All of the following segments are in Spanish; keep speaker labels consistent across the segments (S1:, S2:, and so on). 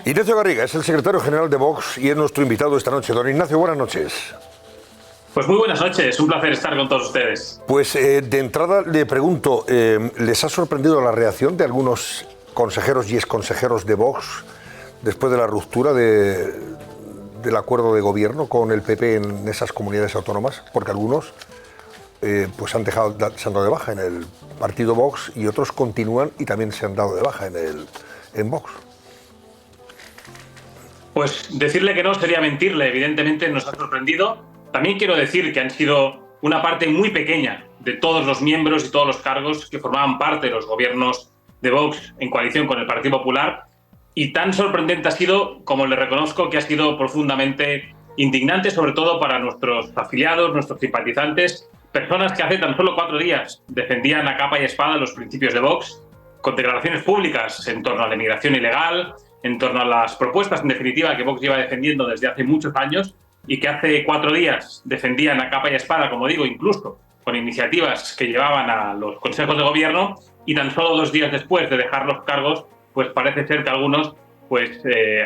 S1: Ignacio Garriga es el secretario general de Vox y es nuestro invitado esta noche. Don Ignacio, buenas noches.
S2: Pues muy buenas noches, un placer estar con todos ustedes.
S1: Pues de entrada le pregunto, ¿les ha sorprendido la reacción de algunos consejeros y exconsejeros de Vox después de la ruptura del acuerdo de gobierno con el PP en esas comunidades autónomas? Porque algunos pues se han dado de baja en el partido Vox y otros continúan y también se han dado de baja en Vox.
S2: Pues decirle que no sería mentirle, evidentemente nos ha sorprendido. También quiero decir que han sido una parte muy pequeña de todos los miembros y todos los cargos que formaban parte de los gobiernos de Vox en coalición con el Partido Popular, y tan sorprendente ha sido como le reconozco que ha sido profundamente indignante, sobre todo para nuestros afiliados, nuestros simpatizantes, personas que hace tan solo 4 días defendían a capa y espada los principios de Vox, con declaraciones públicas en torno a la inmigración ilegal, en torno a las propuestas, en definitiva, que Vox lleva defendiendo desde hace muchos años y que hace 4 días defendían a capa y espada, como digo, incluso con iniciativas que llevaban a los consejos de gobierno, y tan solo 2 días después de dejar los cargos, pues parece ser que algunos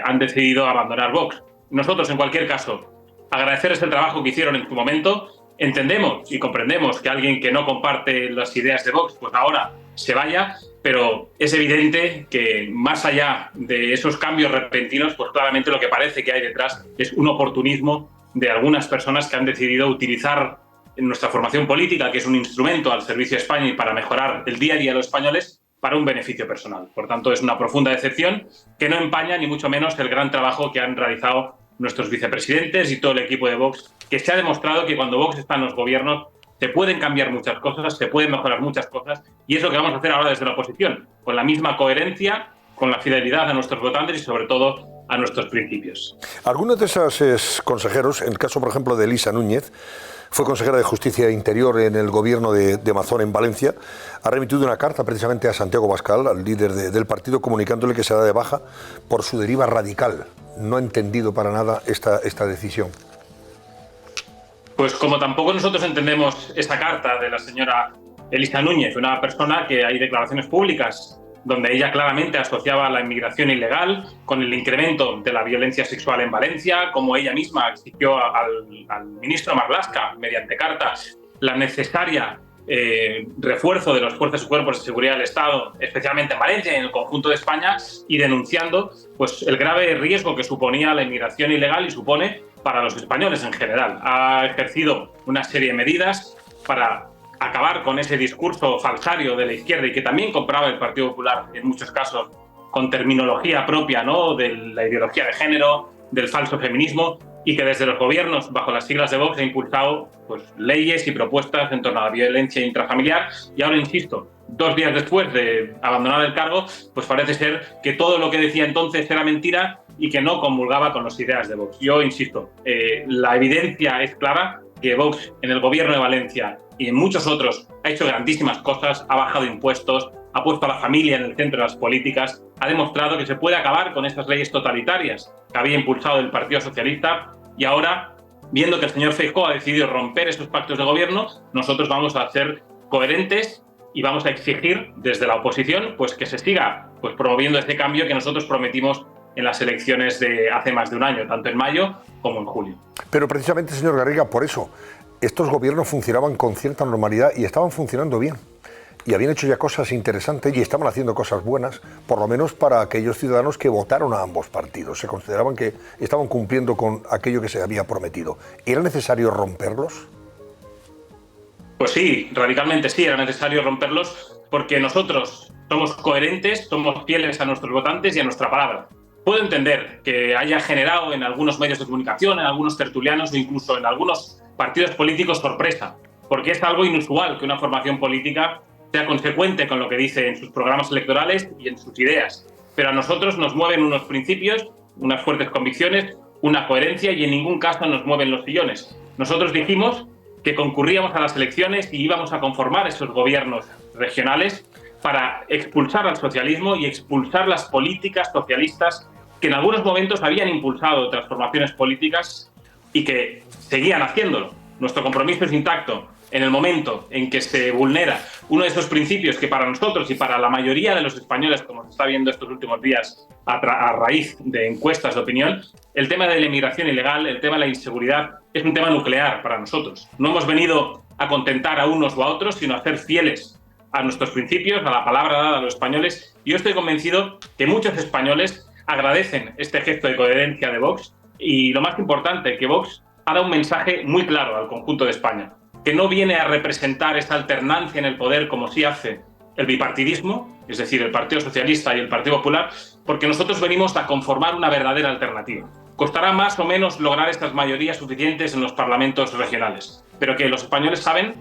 S2: han decidido abandonar Vox. Nosotros, en cualquier caso, agradecerles el trabajo que hicieron en su momento. Entendemos y comprendemos que alguien que no comparte las ideas de Vox, pues ahora se vaya, pero es evidente que más allá de esos cambios repentinos, pues claramente lo que parece que hay detrás es un oportunismo de algunas personas que han decidido utilizar nuestra formación política, que es un instrumento al servicio de España y para mejorar el día a día de los españoles, para un beneficio personal. Por tanto, es una profunda decepción que no empaña ni mucho menos el gran trabajo que han realizado nuestros vicepresidentes y todo el equipo de Vox, que se ha demostrado que cuando Vox está en los gobiernos se pueden cambiar muchas cosas, se pueden mejorar muchas cosas, y es lo que vamos a hacer ahora desde la oposición, con la misma coherencia, con la fidelidad a nuestros votantes y sobre todo a nuestros principios.
S1: Algunos de esos consejeros, en el caso por ejemplo de Elisa Núñez, fue consejera de Justicia e Interior en el gobierno de Mazón en Valencia, ha remitido una carta precisamente a Santiago Abascal, al líder del partido, comunicándole que se da de baja por su deriva radical. No ha entendido para nada esta decisión.
S2: Pues como tampoco nosotros entendemos esta carta de la señora Elisa Núñez, una persona que hay declaraciones públicas donde ella claramente asociaba la inmigración ilegal con el incremento de la violencia sexual en Valencia, como ella misma exigió al ministro Marlaska, mediante carta, la necesaria refuerzo de las fuerzas y cuerpos de seguridad del Estado, especialmente en Valencia y en el conjunto de España, y denunciando pues, el grave riesgo que suponía la inmigración ilegal y supone para los españoles en general. Ha ejercido una serie de medidas para acabar con ese discurso falsario de la izquierda y que también compraba el Partido Popular en muchos casos con terminología propia, ¿no?, de la ideología de género, del falso feminismo, y que desde los gobiernos, bajo las siglas de Vox, ha impulsado pues, leyes y propuestas en torno a la violencia intrafamiliar. Y ahora, insisto, 2 días después de abandonar el cargo, pues parece ser que todo lo que decía entonces era mentira y que no comulgaba con las ideas de Vox. Yo insisto, la evidencia es clara que Vox en el gobierno de Valencia y en muchos otros ha hecho grandísimas cosas, ha bajado impuestos, ha puesto a la familia en el centro de las políticas, ha demostrado que se puede acabar con estas leyes totalitarias que había impulsado el Partido Socialista, y ahora, viendo que el señor Feijóo ha decidido romper esos pactos de gobierno, nosotros vamos a ser coherentes y vamos a exigir desde la oposición pues, que se siga pues, promoviendo este cambio que nosotros prometimos en las elecciones de hace más de un año, tanto en mayo como en julio.
S1: Pero precisamente, señor Garriga, por eso estos gobiernos funcionaban con cierta normalidad y estaban funcionando bien. Y habían hecho ya cosas interesantes y estaban haciendo cosas buenas, por lo menos para aquellos ciudadanos que votaron a ambos partidos. Se consideraban que estaban cumpliendo con aquello que se había prometido. ¿Era necesario romperlos?
S2: Pues sí, radicalmente sí, era necesario romperlos porque nosotros somos coherentes, somos fieles a nuestros votantes y a nuestra palabra. Puedo entender que haya generado en algunos medios de comunicación, en algunos tertulianos o incluso en algunos partidos políticos sorpresa, porque es algo inusual que una formación política sea consecuente con lo que dice en sus programas electorales y en sus ideas. Pero a nosotros nos mueven unos principios, unas fuertes convicciones, una coherencia, y en ningún caso nos mueven los sillones. Nosotros dijimos que concurríamos a las elecciones y íbamos a conformar esos gobiernos regionales para expulsar al socialismo y expulsar las políticas socialistas que en algunos momentos habían impulsado transformaciones políticas y que seguían haciéndolo. Nuestro compromiso es intacto. en el momento en que se vulnera uno de esos principios que para nosotros y para la mayoría de los españoles, como se está viendo estos últimos días a raíz de encuestas de opinión, el tema de la inmigración ilegal, el tema de la inseguridad, es un tema nuclear para nosotros. No hemos venido a contentar a unos o a otros, sino a ser fieles a nuestros principios, a la palabra dada a los españoles. Y yo estoy convencido que muchos españoles agradecen este gesto de coherencia de Vox, y lo más importante, que Vox ha dado un mensaje muy claro al conjunto de España, que no viene a representar esa alternancia en el poder como sí hace el bipartidismo, es decir, el Partido Socialista y el Partido Popular, porque nosotros venimos a conformar una verdadera alternativa. Costará más o menos lograr estas mayorías suficientes en los parlamentos regionales, pero que los españoles saben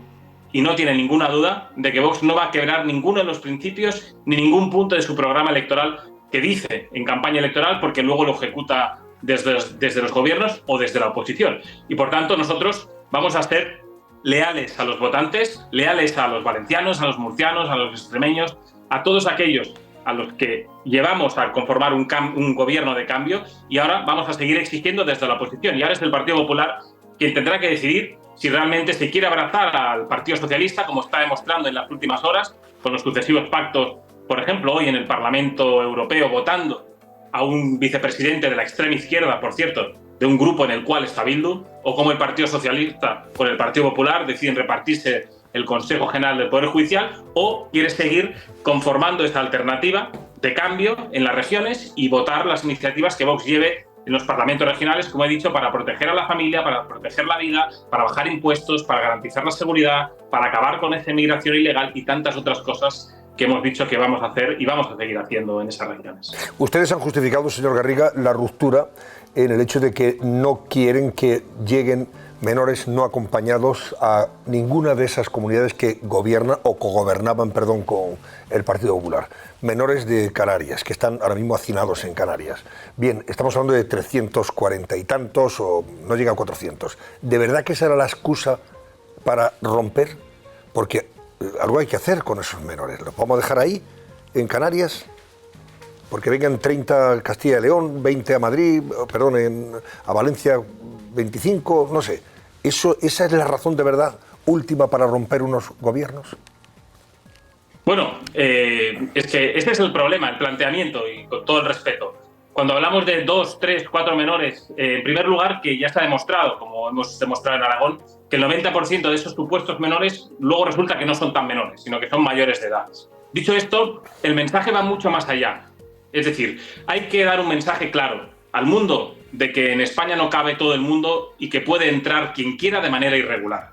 S2: y no tienen ninguna duda de que Vox no va a quebrar ninguno de los principios ni ningún punto de su programa electoral que dice en campaña electoral, porque luego lo ejecuta desde los gobiernos o desde la oposición. Y por tanto nosotros vamos a ser leales a los votantes, leales a los valencianos, a los murcianos, a los extremeños, a todos aquellos a los que llevamos a conformar un gobierno de cambio, y ahora vamos a seguir exigiendo desde la oposición. Y ahora es el Partido Popular quien tendrá que decidir si realmente se quiere abrazar al Partido Socialista, como está demostrando en las últimas horas, con los sucesivos pactos, por ejemplo, hoy en el Parlamento Europeo, votando a un vicepresidente de la extrema izquierda, por cierto, de un grupo en el cual está Bildu, o como el Partido Socialista con el Partido Popular deciden repartirse el Consejo General del Poder Judicial, o quiere seguir conformando esta alternativa de cambio en las regiones y votar las iniciativas que Vox lleve en los parlamentos regionales, como he dicho, para proteger a la familia, para proteger la vida, para bajar impuestos, para garantizar la seguridad, para acabar con esa inmigración ilegal y tantas otras cosas que hemos dicho que vamos a hacer y vamos a seguir haciendo en esas regiones.
S1: Ustedes han justificado, señor Garriga, la ruptura en el hecho de que no quieren que lleguen menores no acompañados a ninguna de esas comunidades que gobiernan o cogobernaban, con el Partido Popular. Menores de Canarias, que están ahora mismo hacinados en Canarias. Bien, estamos hablando de 340 y tantos, o no llega a 400. ¿De verdad que esa era la excusa para romper? Porque algo hay que hacer con esos menores. ¿Los podemos dejar ahí, en Canarias? Porque vengan 30 a Castilla y León, 20 a Madrid, a Valencia 25, no sé. ¿Esa es la razón de verdad última para romper unos gobiernos?
S2: Bueno, es que este es el problema, el planteamiento, y con todo el respeto. Cuando hablamos de 2, 3, 4 menores, en primer lugar, que ya está demostrado, como hemos demostrado en Aragón, que el 90% de esos supuestos menores luego resulta que no son tan menores, sino que son mayores de edad. Dicho esto, el mensaje va mucho más allá. Es decir, hay que dar un mensaje claro al mundo de que en España no cabe todo el mundo y que puede entrar quien quiera de manera irregular.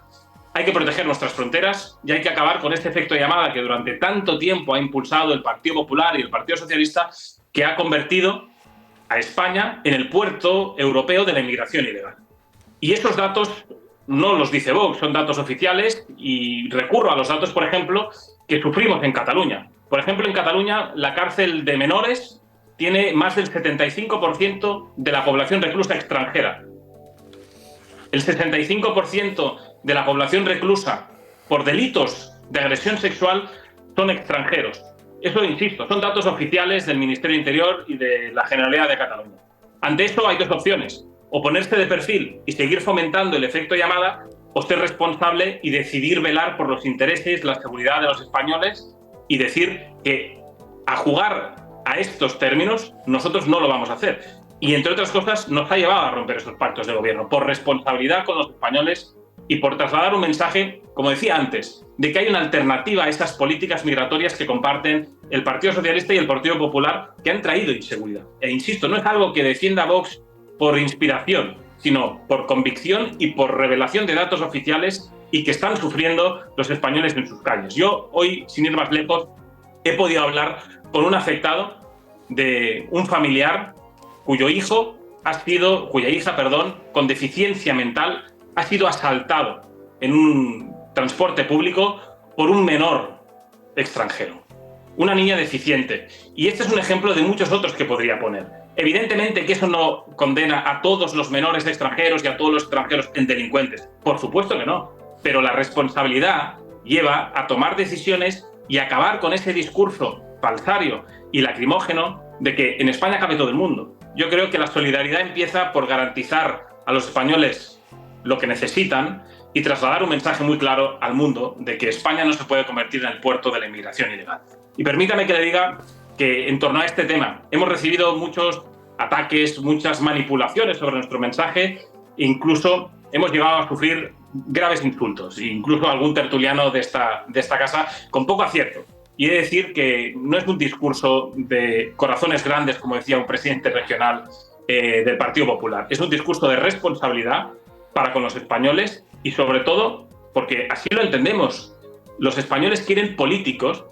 S2: Hay que proteger nuestras fronteras y hay que acabar con este efecto llamada que durante tanto tiempo ha impulsado el Partido Popular y el Partido Socialista, que ha convertido a España en el puerto europeo de la inmigración ilegal. Y estos datos no los dice Vox, son datos oficiales, y recurro a los datos, por ejemplo, que sufrimos en Cataluña. Por ejemplo, en Cataluña la cárcel de menores tiene más del 75% de la población reclusa extranjera. El 65% de la población reclusa por delitos de agresión sexual son extranjeros. Eso, insisto, son datos oficiales del Ministerio de Interior y de la Generalidad de Cataluña. Ante esto hay dos opciones: o ponerse de perfil y seguir fomentando el efecto llamada, o ser responsable y decidir velar por los intereses, la seguridad de los españoles, y decir que a jugar a estos términos nosotros no lo vamos a hacer. Y entre otras cosas nos ha llevado a romper esos pactos de gobierno por responsabilidad con los españoles y por trasladar un mensaje, como decía antes, de que hay una alternativa a esas políticas migratorias que comparten el Partido Socialista y el Partido Popular, que han traído inseguridad. E insisto, no es algo que defienda Vox por inspiración, sino por convicción y por revelación de datos oficiales y que están sufriendo los españoles en sus calles. Yo hoy, sin ir más lejos, he podido hablar con un afectado de un familiar cuya hija, con deficiencia mental, ha sido asaltado en un transporte público por un menor extranjero, una niña deficiente. Y este es un ejemplo de muchos otros que podría poner. Evidentemente que eso no condena a todos los menores extranjeros y a todos los extranjeros en delincuentes. Por supuesto que no. Pero la responsabilidad lleva a tomar decisiones y acabar con ese discurso falsario y lacrimógeno de que en España cabe todo el mundo. Yo creo que la solidaridad empieza por garantizar a los españoles lo que necesitan y trasladar un mensaje muy claro al mundo de que España no se puede convertir en el puerto de la inmigración ilegal. Y permítame que le diga que en torno a este tema hemos recibido muchos ataques, muchas manipulaciones sobre nuestro mensaje, e incluso hemos llegado a sufrir graves insultos, incluso algún tertuliano de esta casa con poco acierto. Y he de decir que no es un discurso de corazones grandes, como decía un presidente regional del Partido Popular. Es un discurso de responsabilidad para con los españoles y, sobre todo, porque así lo entendemos. Los españoles quieren políticos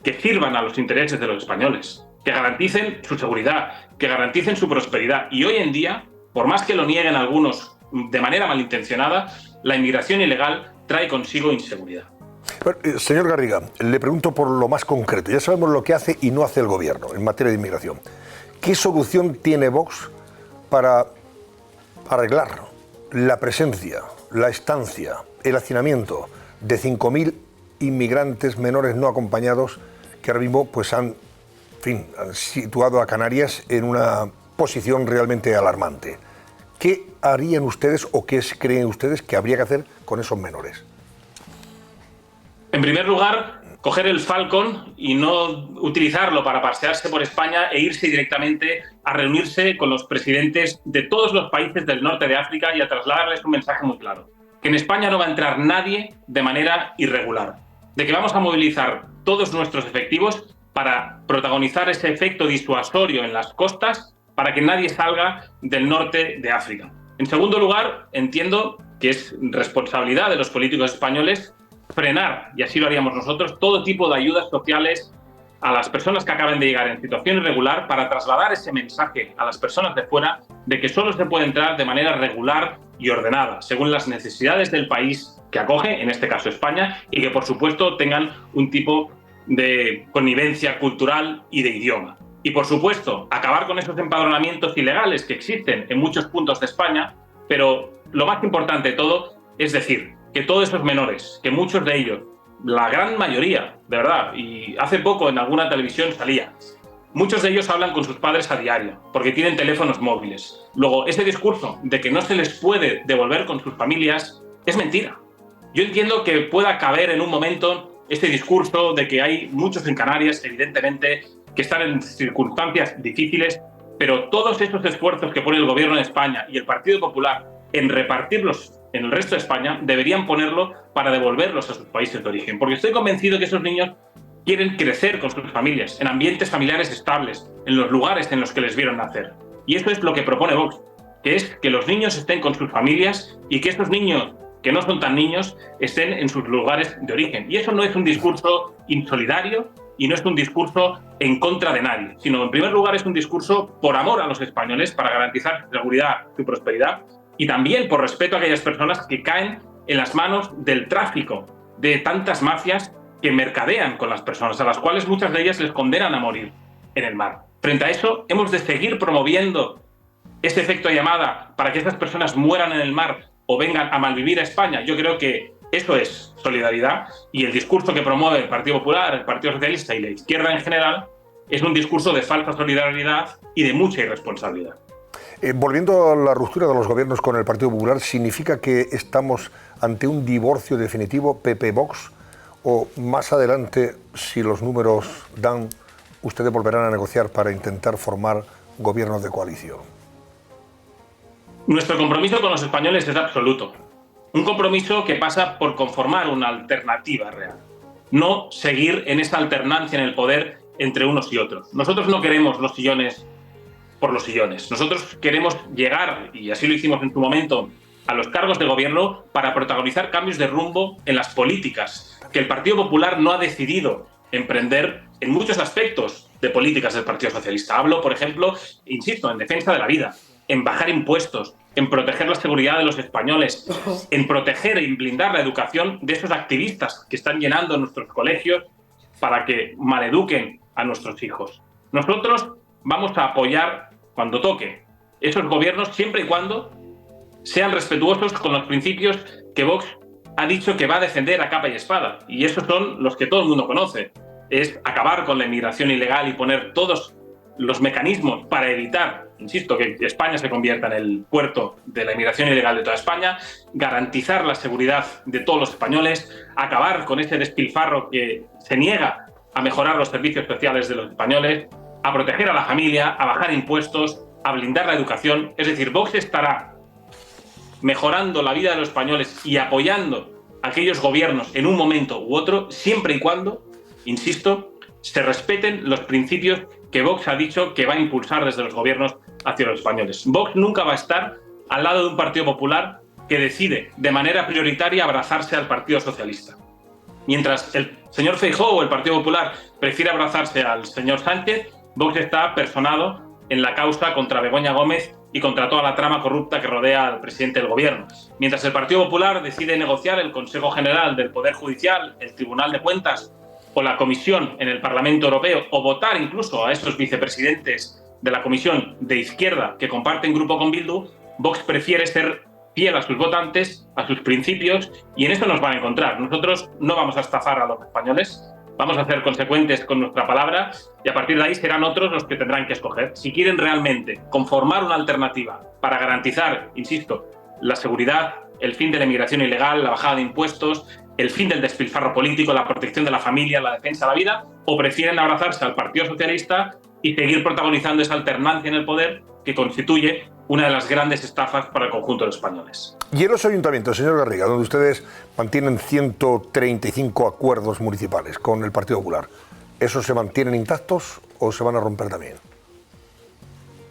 S2: que sirvan a los intereses de los españoles, que garanticen su seguridad, que garanticen su prosperidad. Y hoy en día, por más que lo nieguen algunos de manera malintencionada, la inmigración ilegal trae consigo inseguridad.
S1: Señor Garriga, le pregunto por lo más concreto. Ya sabemos lo que hace y no hace el gobierno en materia de inmigración. ¿Qué solución tiene Vox para arreglar la presencia, la estancia, el hacinamiento de 5.000 inmigrantes menores no acompañados que ahora mismo pues han situado a Canarias en una posición realmente alarmante? ¿Qué harían ustedes o qué creen ustedes que habría que hacer con esos menores?
S2: En primer lugar, coger el Falcon y no utilizarlo para pasearse por España e irse directamente a reunirse con los presidentes de todos los países del norte de África y a trasladarles un mensaje muy claro: que en España no va a entrar nadie de manera irregular, de que vamos a movilizar todos nuestros efectivos para protagonizar ese efecto disuasorio en las costas para que nadie salga del norte de África. En segundo lugar, entiendo que es responsabilidad de los políticos españoles frenar, y así lo haríamos nosotros, todo tipo de ayudas sociales a las personas que acaben de llegar en situación irregular, para trasladar ese mensaje a las personas de fuera de que solo se puede entrar de manera regular y ordenada, según las necesidades del país que acoge, en este caso España, y que por supuesto tengan un tipo de connivencia cultural y de idioma. Y por supuesto, acabar con esos empadronamientos ilegales que existen en muchos puntos de España, pero lo más importante de todo es decir que todos esos menores, que muchos de ellos, la gran mayoría, de verdad, y hace poco en alguna televisión salía, muchos de ellos hablan con sus padres a diario, porque tienen teléfonos móviles. Luego, ese discurso de que no se les puede devolver con sus familias es mentira. Yo entiendo que pueda caber en un momento este discurso de que hay muchos en Canarias, evidentemente, que están en circunstancias difíciles, pero todos esos esfuerzos que pone el Gobierno de España y el Partido Popular en repartirlos en el resto de España, deberían ponerlo para devolverlos a sus países de origen. Porque estoy convencido que esos niños quieren crecer con sus familias, en ambientes familiares estables, en los lugares en los que les vieron nacer. Y eso es lo que propone Vox, que es que los niños estén con sus familias y que estos niños, que no son tan niños, estén en sus lugares de origen. Y eso no es un discurso insolidario y no es un discurso en contra de nadie, sino en primer lugar es un discurso por amor a los españoles, para garantizar su seguridad, su prosperidad, y también por respeto a aquellas personas que caen en las manos del tráfico, de tantas mafias que mercadean con las personas, a las cuales muchas de ellas les condenan a morir en el mar. Frente a eso, hemos de seguir promoviendo ese efecto llamada para que estas personas mueran en el mar o vengan a malvivir a España. Yo creo que eso es solidaridad, y el discurso que promueve el Partido Popular, el Partido Socialista y la izquierda en general es un discurso de falsa solidaridad y de mucha irresponsabilidad.
S1: Volviendo a la ruptura de los gobiernos con el Partido Popular, ¿significa que estamos ante un divorcio definitivo PP-Vox? ¿O más adelante, si los números dan, ustedes volverán a negociar para intentar formar gobiernos de coalición?
S2: Nuestro compromiso con los españoles es absoluto. Un compromiso que pasa por conformar una alternativa real. No seguir en esa alternancia en el poder entre unos y otros. Nosotros no queremos los sillones por los sillones. Nosotros queremos llegar, y así lo hicimos en su momento, a los cargos de gobierno para protagonizar cambios de rumbo en las políticas que el Partido Popular no ha decidido emprender en muchos aspectos de políticas del Partido Socialista. Hablo, por ejemplo, insisto, en defensa de la vida, en bajar impuestos, en proteger la seguridad de los españoles, en proteger y blindar la educación de esos activistas que están llenando nuestros colegios para que maleduquen a nuestros hijos. Nosotros vamos a apoyar cuando toque esos gobiernos, siempre y cuando sean respetuosos con los principios que Vox ha dicho que va a defender a capa y espada. Y esos son los que todo el mundo conoce. Es acabar con la inmigración ilegal y poner todos los mecanismos para evitar insisto, que España se convierta en el puerto de la inmigración ilegal de toda España, garantizar la seguridad de todos los españoles, acabar con ese despilfarro que se niega a mejorar los servicios sociales de los españoles, a proteger a la familia, a bajar impuestos, a blindar la educación. Es decir, Vox estará mejorando la vida de los españoles y apoyando a aquellos gobiernos en un momento u otro, siempre y cuando, insisto, se respeten los principios que Vox ha dicho que va a impulsar desde los gobiernos hacia los españoles. Vox nunca va a estar al lado de un Partido Popular que decide de manera prioritaria abrazarse al Partido Socialista. Mientras el señor Feijóo o el Partido Popular prefiere abrazarse al señor Sánchez, Vox está personado en la causa contra Begoña Gómez y contra toda la trama corrupta que rodea al presidente del gobierno. Mientras el Partido Popular decide negociar el Consejo General del Poder Judicial, el Tribunal de Cuentas o la Comisión en el Parlamento Europeo, o votar incluso a estos vicepresidentes de la Comisión de izquierda que comparten grupo con Bildu, Vox prefiere ser fiel a sus votantes, a sus principios, y en eso nos van a encontrar. Nosotros no vamos a estafar a los españoles, vamos a ser consecuentes con nuestra palabra y a partir de ahí serán otros los que tendrán que escoger. Si quieren realmente conformar una alternativa para garantizar, insisto, la seguridad, el fin de la inmigración ilegal, la bajada de impuestos, el fin del despilfarro político, la protección de la familia, la defensa de la vida, o prefieren abrazarse al Partido Socialista y seguir protagonizando esa alternancia en el poder que constituye una de las grandes estafas para el conjunto de los españoles.
S1: Y en los ayuntamientos, señor Garriga, donde ustedes mantienen 135 acuerdos municipales con el Partido Popular, ¿esos se mantienen intactos o se van a romper también?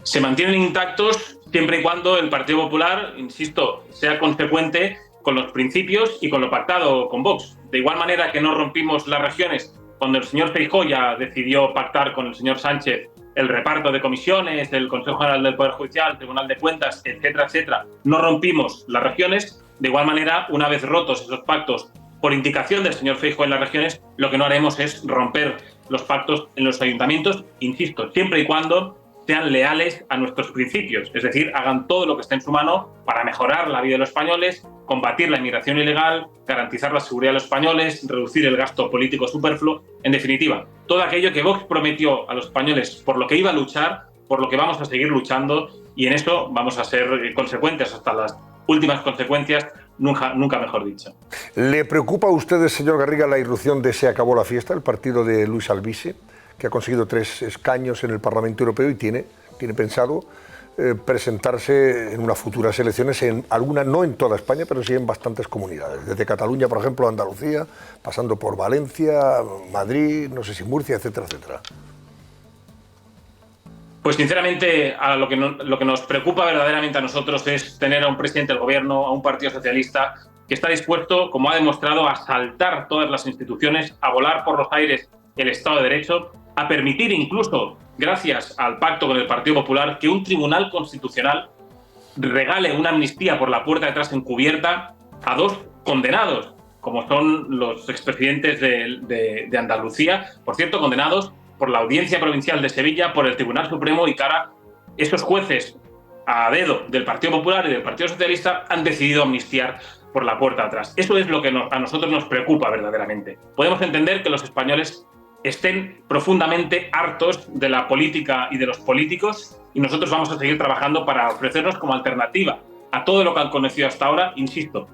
S2: Se mantienen intactos siempre y cuando el Partido Popular, insisto, sea consecuente con los principios y con lo pactado con Vox. De igual manera que no rompimos las regiones cuando el señor Feijóo ya decidió pactar con el señor Sánchez el reparto de comisiones, el Consejo General del Poder Judicial, el Tribunal de Cuentas, etcétera, etcétera, no rompimos las regiones. De igual manera, una vez rotos esos pactos por indicación del señor Feijóo en las regiones, lo que no haremos es romper los pactos en los ayuntamientos, insisto, siempre y cuando sean leales a nuestros principios, es decir, hagan todo lo que esté en su mano para mejorar la vida de los españoles, combatir la inmigración ilegal, garantizar la seguridad de los españoles, reducir el gasto político superfluo, en definitiva, todo aquello que Vox prometió a los españoles por lo que iba a luchar, por lo que vamos a seguir luchando, y en eso vamos a ser consecuentes hasta las últimas consecuencias, nunca mejor dicho.
S1: ¿Le preocupa a ustedes, señor Garriga, la irrupción de Se Acabó la Fiesta, el partido de Luis Albici, que ha conseguido 3 escaños en el Parlamento Europeo y tiene pensado presentarse en unas futuras elecciones en algunas, no en toda España, pero sí en bastantes comunidades, desde Cataluña, por ejemplo, a Andalucía, pasando por Valencia, Madrid, no sé si Murcia, etcétera, etcétera?
S2: Pues sinceramente, lo que nos preocupa verdaderamente a nosotros es tener a un presidente del gobierno, a un partido socialista que está dispuesto, como ha demostrado, a saltar todas las instituciones, a volar por los aires el Estado de Derecho, a permitir incluso, gracias al pacto con el Partido Popular, que un tribunal constitucional regale una amnistía por la puerta de atrás encubierta a 2 condenados, como son los expresidentes de Andalucía, por cierto, condenados por la Audiencia Provincial de Sevilla, por el Tribunal Supremo, y cara, esos jueces a dedo del Partido Popular y del Partido Socialista han decidido amnistiar por la puerta de atrás. Eso es lo que a nosotros nos preocupa verdaderamente. Podemos entender que los españoles estén profundamente hartos de la política y de los políticos, y nosotros vamos a seguir trabajando para ofrecernos como alternativa a todo lo que han conocido hasta ahora, insisto,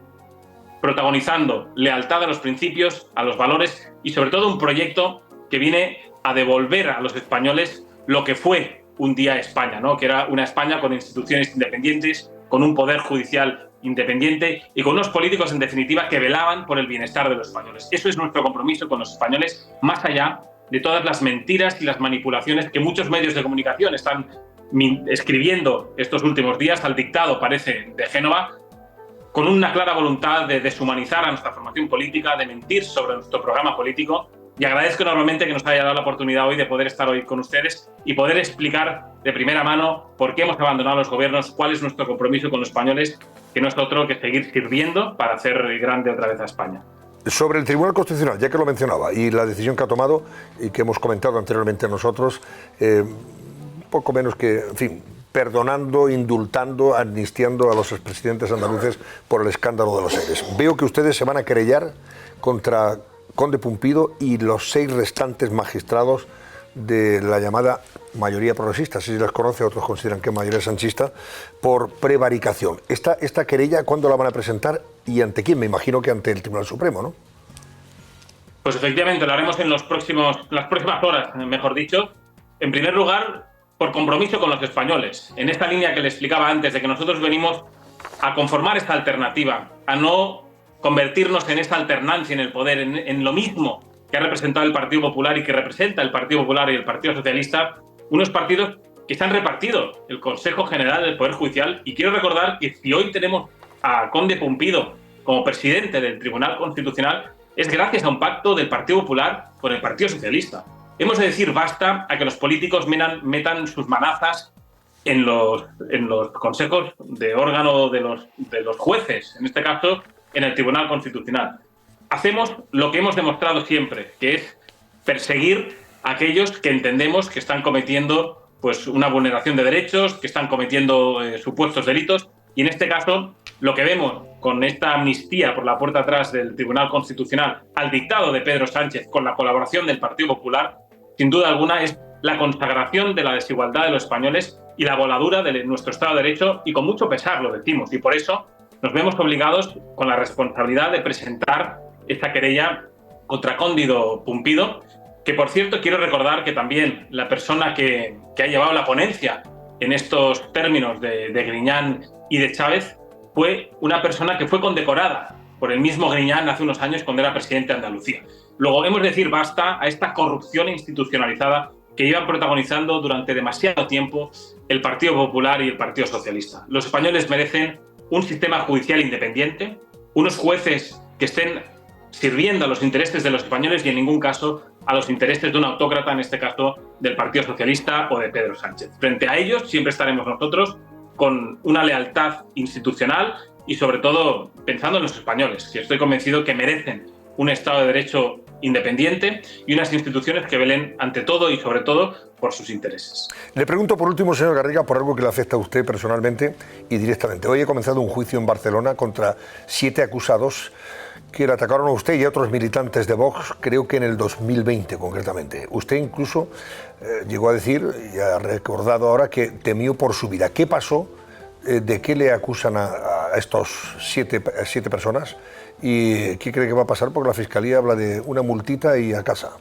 S2: protagonizando lealtad a los principios, a los valores y sobre todo un proyecto que viene a devolver a los españoles lo que fue un día España, ¿no? Que era una España con instituciones independientes, con un poder judicial independiente y con unos políticos, en definitiva, que velaban por el bienestar de los españoles. Eso es nuestro compromiso con los españoles, más allá de todas las mentiras y las manipulaciones que muchos medios de comunicación están escribiendo estos últimos días al dictado, parece, de Génova, con una clara voluntad de deshumanizar a nuestra formación política, de mentir sobre nuestro programa político. Y agradezco enormemente que nos haya dado la oportunidad hoy de poder estar hoy con ustedes y poder explicar de primera mano por qué hemos abandonado los gobiernos, cuál es nuestro compromiso con los españoles, que no es otro que seguir sirviendo para hacer grande otra vez a España.
S1: Sobre el Tribunal Constitucional, ya que lo mencionaba, y la decisión que ha tomado y que hemos comentado anteriormente nosotros, poco menos que, en fin, perdonando, indultando, amnistiando a los expresidentes andaluces por el escándalo de los ERES. Veo que ustedes se van a querellar contra Conde Pumpido y los 6 restantes magistrados de la llamada mayoría progresista, si se las conoce, otros consideran que es mayoría sanchista, por prevaricación. Esta querella, ¿cuándo la van a presentar y ante quién? Me imagino que ante el Tribunal Supremo, ¿no?
S2: Pues efectivamente, lo haremos en las próximas horas, mejor dicho. En primer lugar, por compromiso con los españoles. En esta línea que le explicaba antes, de que nosotros venimos a conformar esta alternativa, a no convertirnos en esta alternancia en el poder, en lo mismo que ha representado el Partido Popular y que representa el Partido Popular y el Partido Socialista, unos partidos que se han repartido el Consejo General del Poder Judicial. Y quiero recordar que si hoy tenemos a Conde Pumpido como presidente del Tribunal Constitucional, es gracias a un pacto del Partido Popular con el Partido Socialista. Hemos de decir basta a que los políticos metan sus manazas en los consejos de órgano de los jueces, en este caso en el Tribunal Constitucional. Hacemos lo que hemos demostrado siempre, que es perseguir a aquellos que entendemos que están cometiendo pues, una vulneración de derechos, que están cometiendo supuestos delitos, y en este caso lo que vemos con esta amnistía por la puerta atrás del Tribunal Constitucional al dictado de Pedro Sánchez con la colaboración del Partido Popular, sin duda alguna es la consagración de la desigualdad de los españoles y la voladura de nuestro Estado de Derecho, y con mucho pesar lo decimos, y por eso nos vemos obligados con la responsabilidad de presentar esta querella contra Cándido Pumpido, que por cierto quiero recordar que también la persona que ha llevado la ponencia en estos términos de Griñán y de Chávez fue una persona que fue condecorada por el mismo Griñán hace unos años cuando era presidente de Andalucía. Luego hemos de decir basta a esta corrupción institucionalizada que llevan protagonizando durante demasiado tiempo el Partido Popular y el Partido Socialista. Los españoles merecen un sistema judicial independiente, unos jueces que estén sirviendo a los intereses de los españoles y en ningún caso a los intereses de un autócrata, en este caso del Partido Socialista o de Pedro Sánchez. Frente a ellos siempre estaremos nosotros con una lealtad institucional y sobre todo pensando en los españoles, que estoy convencido que merecen un Estado de Derecho independiente y unas instituciones que velen ante todo y sobre todo por sus intereses.
S1: Le pregunto por último, señor Garriga, por algo que le afecta a usted personalmente y directamente. Hoy ha comenzado un juicio en Barcelona contra 7 acusados que le atacaron a usted y a otros militantes de Vox, creo que en el 2020 concretamente. Usted incluso llegó a decir, y ha recordado ahora, que temió por su vida. ¿Qué pasó? ¿De qué le acusan a estos siete personas? ¿Y qué cree que va a pasar? Porque la Fiscalía habla de una multita y a casa.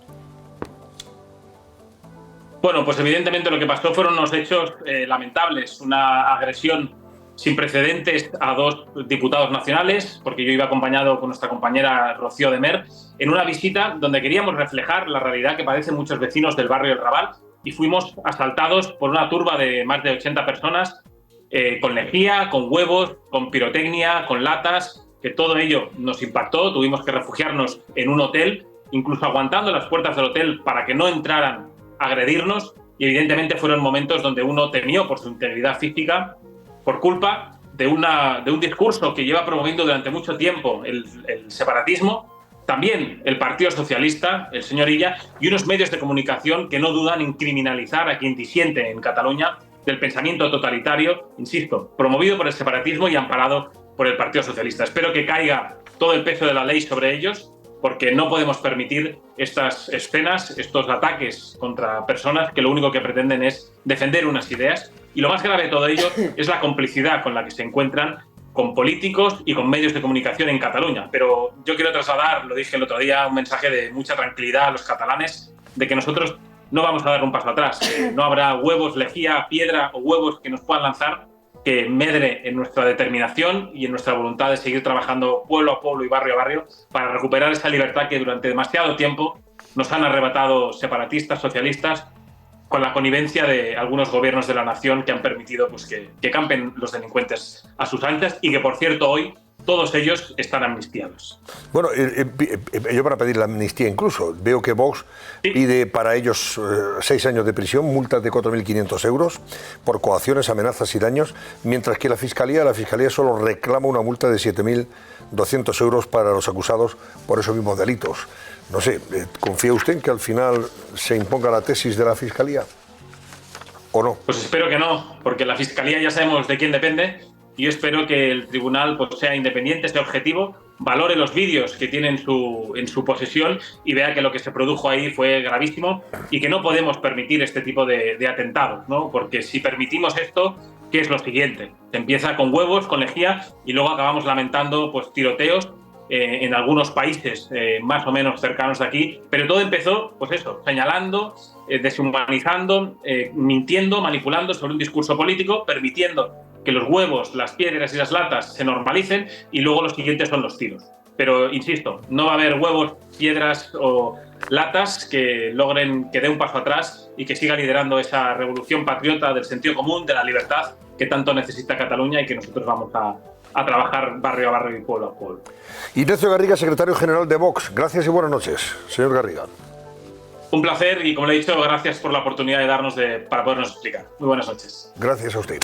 S2: Bueno, pues evidentemente lo que pasó fueron unos hechos lamentables, una agresión sin precedentes a 2 diputados nacionales, porque yo iba acompañado con nuestra compañera Rocío de Mer, en una visita donde queríamos reflejar la realidad que padecen muchos vecinos del barrio del Raval, y fuimos asaltados por una turba de más de 80 personas, con lejía, con huevos, con pirotecnia, con latas, que todo ello nos impactó. Tuvimos que refugiarnos en un hotel, incluso aguantando las puertas del hotel para que no entraran a agredirnos, y evidentemente fueron momentos donde uno temió por su integridad física, por culpa de un discurso que lleva promoviendo durante mucho tiempo el separatismo, también el Partido Socialista, el señor Illa, y unos medios de comunicación que no dudan en criminalizar a quien disiente en Cataluña del pensamiento totalitario, insisto, promovido por el separatismo y amparado por el Partido Socialista. Espero que caiga todo el peso de la ley sobre ellos, porque no podemos permitir estas escenas, estos ataques contra personas que lo único que pretenden es defender unas ideas. Y lo más grave de todo ello es la complicidad con la que se encuentran con políticos y con medios de comunicación en Cataluña. Pero yo quiero trasladar, lo dije el otro día, un mensaje de mucha tranquilidad a los catalanes, de que nosotros no vamos a dar un paso atrás. No habrá huevos, lejía, piedra o huevos que nos puedan lanzar que medre en nuestra determinación y en nuestra voluntad de seguir trabajando pueblo a pueblo y barrio a barrio para recuperar esa libertad que durante demasiado tiempo nos han arrebatado separatistas, socialistas, con la connivencia de algunos gobiernos de la nación que han permitido pues, que campen los delincuentes a sus anchas y que, por cierto, hoy todos ellos están amnistiados.
S1: Bueno, yo para pedir la amnistía incluso, veo que Vox pide para ellos 6 años de prisión, multas de 4.500 euros por coacciones, amenazas y daños, mientras que la Fiscalía solo reclama una multa de 7.200 euros para los acusados por esos mismos delitos. No sé, ¿confía usted en que al final se imponga la tesis de la Fiscalía o no?
S2: Pues espero que no, porque la Fiscalía ya sabemos de quién depende. Y yo espero que el tribunal pues, sea independiente, sea objetivo valore los vídeos que tiene en su posesión y vea que lo que se produjo ahí fue gravísimo y que no podemos permitir este tipo de atentados, ¿no? Porque si permitimos esto, ¿qué es lo siguiente? Se empieza con huevos, con lejía, y luego acabamos lamentando pues, tiroteos en algunos países más o menos cercanos de aquí, pero todo empezó, pues eso, señalando, deshumanizando, mintiendo, manipulando sobre un discurso político, permitiendo que los huevos, las piedras y las latas se normalicen, y luego los siguientes son los tiros. Pero, insisto, no va a haber huevos, piedras o latas que logren que dé un paso atrás y que siga liderando esa revolución patriota del sentido común, de la libertad que tanto necesita Cataluña y que nosotros vamos a trabajar barrio a barrio y pueblo a pueblo.
S1: Ignacio Garriga, secretario general de Vox. Gracias y buenas noches, señor Garriga.
S2: Un placer y, como le he dicho, gracias por la oportunidad de darnos para podernos explicar. Muy buenas noches.
S1: Gracias a usted.